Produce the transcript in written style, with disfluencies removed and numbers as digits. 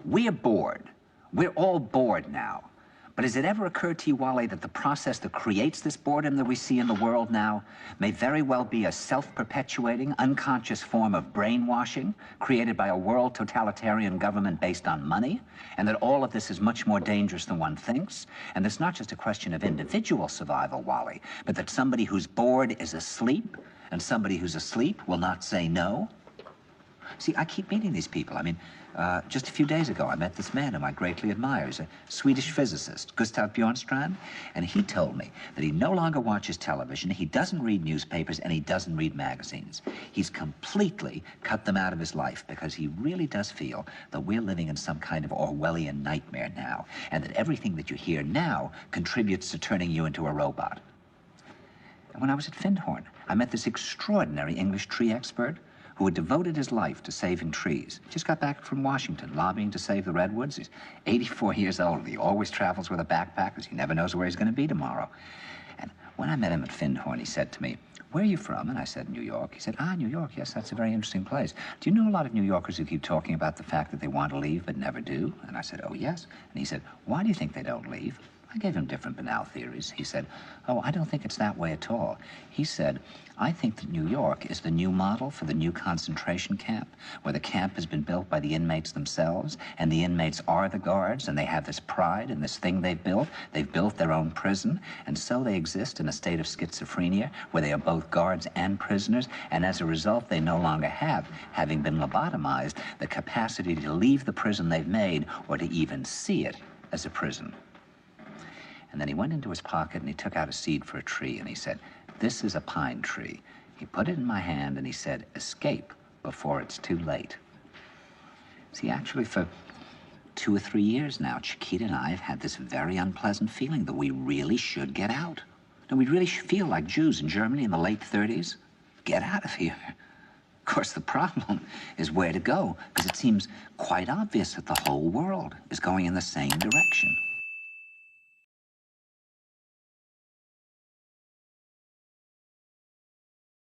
We're bored. We're all bored now. But has it ever occurred to you, Wally, that the process that creates this boredom that we see in the world now may very well be a self-perpetuating, unconscious form of brainwashing created by a world totalitarian government based on money, and that all of this is much more dangerous than one thinks? And it's not just a question of individual survival, Wally, but that somebody who's bored is asleep, and somebody who's asleep will not say no? See, I keep meeting these people. I mean, just a few days ago, I met this man whom I greatly admire. He's a Swedish physicist, Gustav Bjornstrand, and he told me that he no longer watches television, he doesn't read newspapers, and he doesn't read magazines. He's completely cut them out of his life because he really does feel that we're living in some kind of Orwellian nightmare now, and that everything that you hear now contributes to turning you into a robot. And when I was at Findhorn, I met this extraordinary English tree expert who had devoted his life to saving trees. Just got back from Washington, lobbying to save the redwoods. He's 84 years old. He always travels with a backpack because he never knows where he's going to be tomorrow. And when I met him at Findhorn, he said to me, "Where are you from?" And I said, "New York." He said, "Ah, New York, yes, that's a very interesting place. Do you know a lot of New Yorkers who keep talking about the fact that they want to leave but never do?" And I said, "Oh, yes." And he said, "Why do you think they don't leave?" I gave him different banal theories. He said, "Oh, I don't think it's that way at all." He said, "I think that New York is the new model for the new concentration camp, where the camp has been built by the inmates themselves, and the inmates are the guards, and they have this pride in this thing they've built. They've built their own prison, and so they exist in a state of schizophrenia, where they are both guards and prisoners, and as a result, they no longer have, having been lobotomized, the capacity to leave the prison they've made, or to even see it as a prison." And then he went into his pocket and he took out a seed for a tree and he said, "This is a pine tree." He put it in my hand and he said, "Escape before it's too late." See, actually for 2 or 3 years now, Chiquita and I have had this very unpleasant feeling that we really should get out. And we really feel like Jews in Germany in the late 30s. Get out of here. Of course, the problem is where to go, because it seems quite obvious that the whole world is going in the same direction.